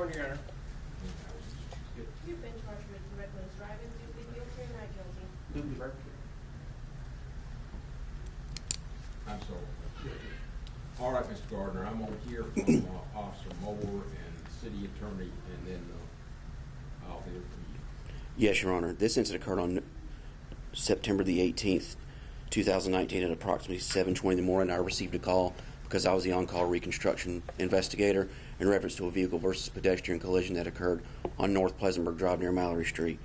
Morning, Your Honor. You've been charged with reckless driving. Do you plead guilty or not guilty? Duly right. I'm sorry. All right, Mr. Gardner, I'm on here from Officer Moore and City Attorney, and then I'll hear from you. Yes, Your Honor. This incident occurred on September the 18th, 2019 at approximately 7:20 in the morning. I received a call because I was the on-call reconstruction investigator in reference to a vehicle versus pedestrian collision that occurred on North Pleasantburg Drive near Mallory Street.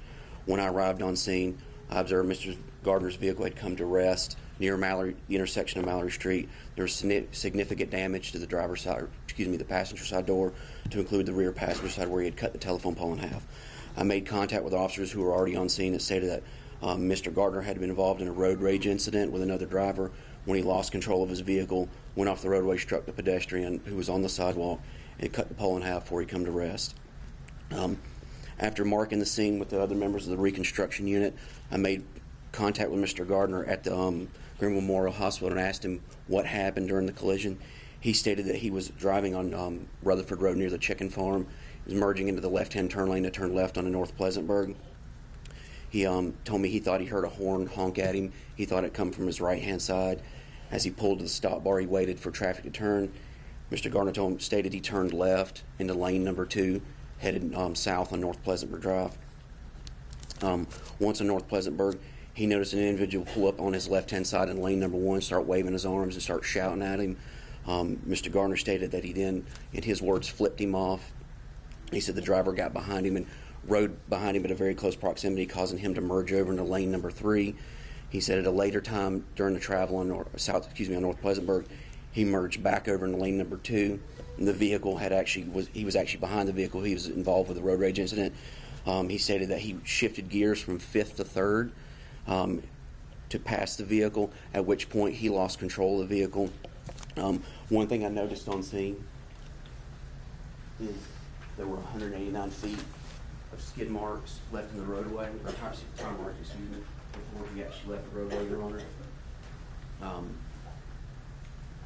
When I arrived on scene, I observed Mr. Gardner's vehicle had come to rest near the intersection of Mallory Street. There was significant damage to the the passenger side door, to include the rear passenger side where he had cut the telephone pole in half. I made contact with officers who were already on scene that stated that Mr. Gardner had been involved in a road rage incident with another driver. When he lost control of his vehicle, went off the roadway, struck the pedestrian who was on the sidewalk, and cut the pole in half before he come to rest. After marking the scene with the other members of the reconstruction unit, I made contact with Mr. Gardner at the Greenville Memorial Hospital and asked him what happened during the collision. He stated that he was driving on Rutherford Road near the chicken farm. He was merging into the left-hand turn lane to turn left onto North Pleasantburg. He told me he thought he heard a horn honk at him. He thought it come from his right-hand side. As he pulled to the stop bar, he waited for traffic to turn. Mr. Gardner stated he turned left into lane number 2, headed south on North Pleasantburg Drive. Once in North Pleasantburg, he noticed an individual pull up on his left-hand side in lane number 1, start waving his arms and start shouting at him. Mr. Gardner stated that he then, in his words, flipped him off. He said the driver got behind him and rode behind him at a very close proximity, causing him to merge over into lane number 3. He said at a later time during the travel on North Pleasantburg, he merged back over into lane number 2. And the vehicle was actually behind the vehicle. He was involved with the road rage incident. He stated that he shifted gears from 5th to 3rd to pass the vehicle, at which point he lost control of the vehicle. One thing I noticed on scene is there were 189 feet of skid marks left in the roadway, or tire marks, excuse me, before he actually left the roadway, Your Honor.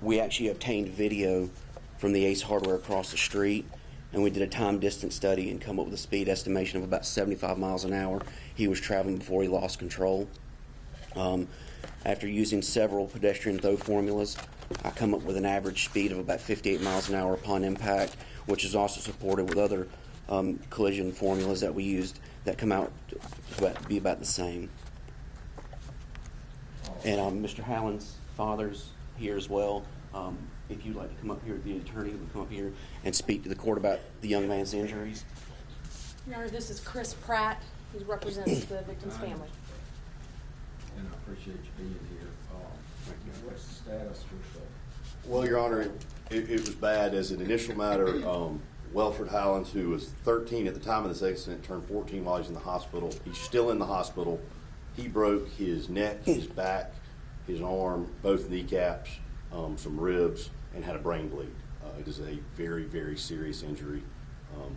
We actually obtained video from the Ace Hardware across the street, and we did a time distance study and come up with a speed estimation of about 75 miles an hour he was traveling before he lost control. After using several pedestrian throw formulas, I come up with an average speed of about 58 miles an hour upon impact, which is also supported with other collision formulas that we used that come out to be about the same. And Mr. Hallens' father's here as well. If you'd like to come up here, the attorney would come up here and speak to the court about the young man's injuries. Your Honor, this is Chris Pratt. He represents the victim's family. And I appreciate you being here. What's the status for Well, Your Honor, it was bad. As an initial matter, Welfred Hallens, who was 13 at the time of this accident, turned 14 while he's in the hospital. He's still in the hospital. He broke his neck, his back, his arm, both kneecaps, some ribs, and had a brain bleed. It is a very, very serious injury.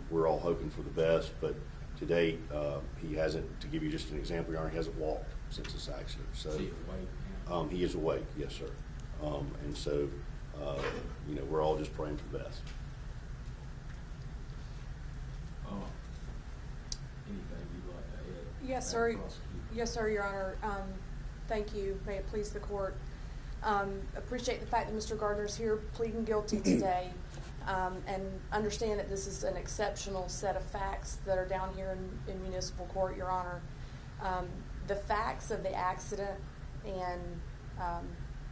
We're all hoping for the best, but to date, he hasn't, to give you just an example, Your Honor, he hasn't walked since this accident. So, is he awake? he is awake, yes, sir. And so, we're all just praying for the best. Anything you'd like to add? Yes, sir. Yes, sir, Your Honor. Thank you. May it please the court. Appreciate the fact that Mr. Gardner's here pleading guilty today, and understand that this is an exceptional set of facts that are down here in municipal court, Your Honor. The facts of the accident and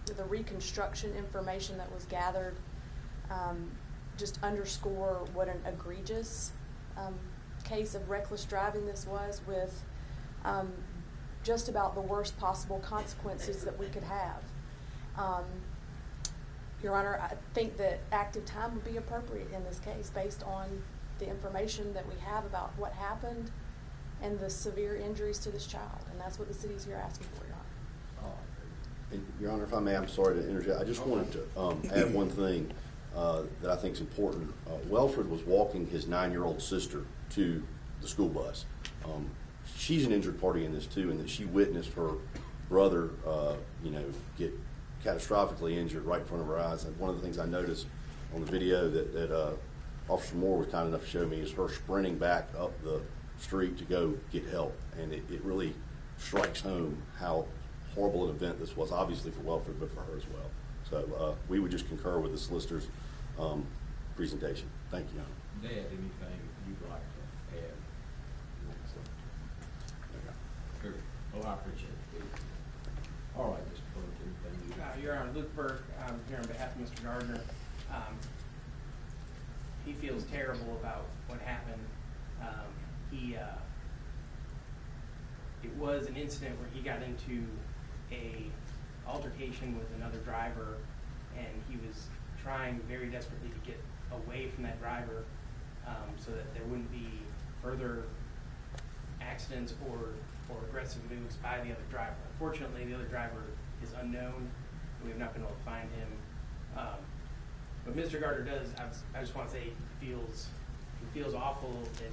the reconstruction information that was gathered just underscore what an egregious case of reckless driving this was, with just about the worst possible consequences that we could have. Your Honor, I think that active time would be appropriate in this case based on the information that we have about what happened and the severe injuries to this child, and that's what the city's here asking for, Your Honor. And Your Honor, if I may, I'm sorry to interject. I just wanted to add one thing that I think is important. Welfred was walking his 9-year-old sister to the school bus. She's an injured party in this too, and that she witnessed her brother, get catastrophically injured right in front of her eyes. And one of the things I noticed on the video that Officer Moore was kind enough to show me is her sprinting back up the street to go get help. And it really strikes home how horrible an event this was, obviously for Welfred, but for her as well. So we would just concur with the solicitor's presentation. Thank you, Your Honor. Ned, anything you'd like to add? Good. Oh, I appreciate it. All right, Mr. Burke, anything you? Your Honor, Luke Burke, I'm here on behalf of Mr. Gardner. He feels terrible about what happened. It was an incident where he got into a altercation with another driver, and he was trying very desperately to get away from that driver so that there wouldn't be further accidents or aggressive moves by the other driver. Unfortunately, the other driver is unknown. We have not been able to find him. But Mr. Gardner does, I just want to say, he feels awful that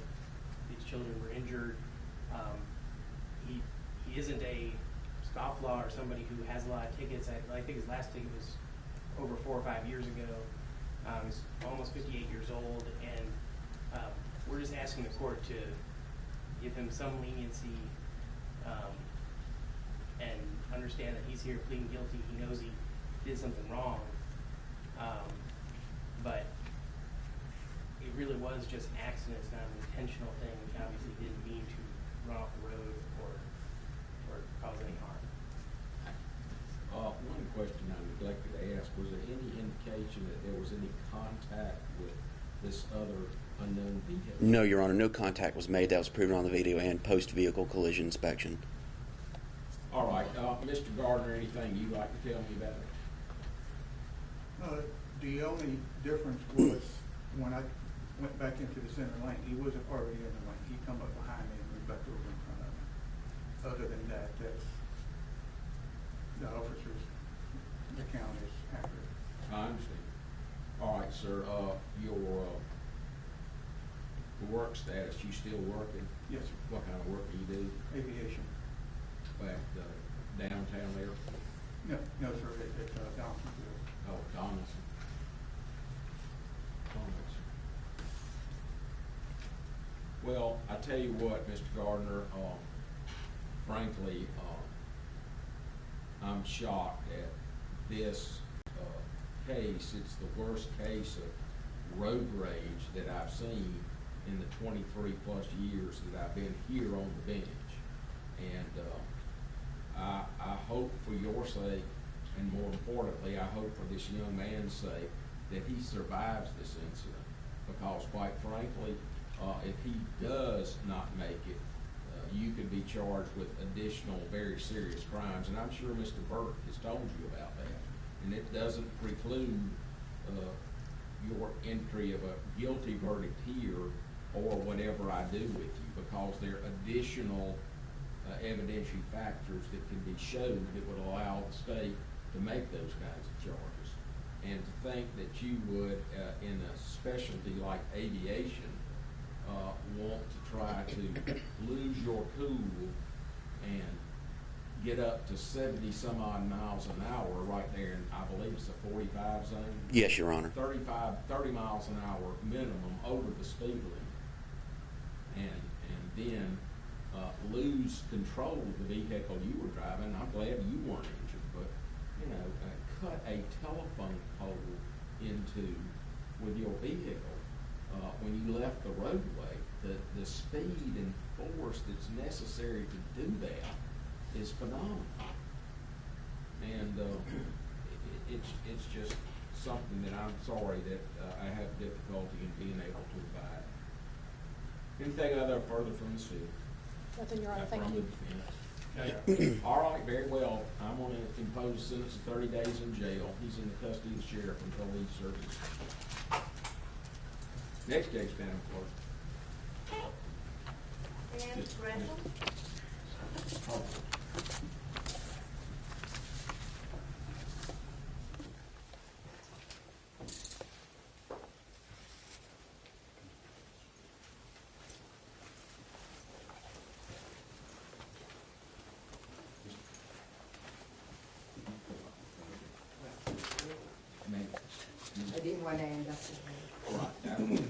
these children were injured. He isn't a scofflaw or somebody who has a lot of tickets. I think his last ticket was over 4 or 5 years ago. He's almost 58 years old, and we're just asking the court to give him some leniency and understand that he's here pleading guilty. He knows he did something wrong, but it really was just an accident. It's not an intentional thing. He obviously didn't mean to run off the road or cause any harm. One question I neglected to ask, was there any indication that there was any contact with this other unknown vehicle? No, Your Honor, no contact was made. That was proven on the video and post-vehicle collision inspection. All right, Mr. Gardner, anything you'd like to tell me about it? The only difference was when I went back into the center lane, he wasn't already in the lane. He come up behind me and moved back over in front of me. Other than that, that's the officer's account is accurate. I understand. All right, sir, your work status, you still working? Yes, sir. What kind of work do you do? Aviation. At downtown there? No, sir, at Donaldsonville. Oh, Donaldson. Well, I tell you what, Mr. Gardner, frankly, I'm shocked at this case. It's the worst case of road rage that I've seen in the 23 plus years that I've been here on the bench. And I hope for your sake, and more importantly, I hope for this young man's sake, that he survives this incident. Because quite frankly, if he does not make it, you could be charged with additional very serious crimes. And I'm sure Mr. Burke has told you about that. And it doesn't preclude your entry of a guilty verdict here or whatever I do with you, because there are additional evidentiary factors that can be shown that would allow the state to make those kinds of charges. And to think that you would, in a specialty like aviation, want to try to lose your cool and get up to 70 some odd miles an hour right there, and I believe it's a 45 zone? Yes, Your Honor. 30 miles an hour minimum over the speed limit, and then lose control of the vehicle you were driving. I'm glad you weren't injured, but cut a telephone pole with your vehicle when you left the roadway. The speed and force that's necessary to do that is phenomenal, and it's just something that I'm sorry that I have difficulty in being able to abide. Anything other further from the city? Nothing, Your Honor. Thank From the you. defense? All right, very well. I'm going to impose a sentence of 30 days in jail. He's in the custody of the sheriff until he serves. Next case, Madam Clerk. Dan Gresham. Oh. I didn't want to end up with Right.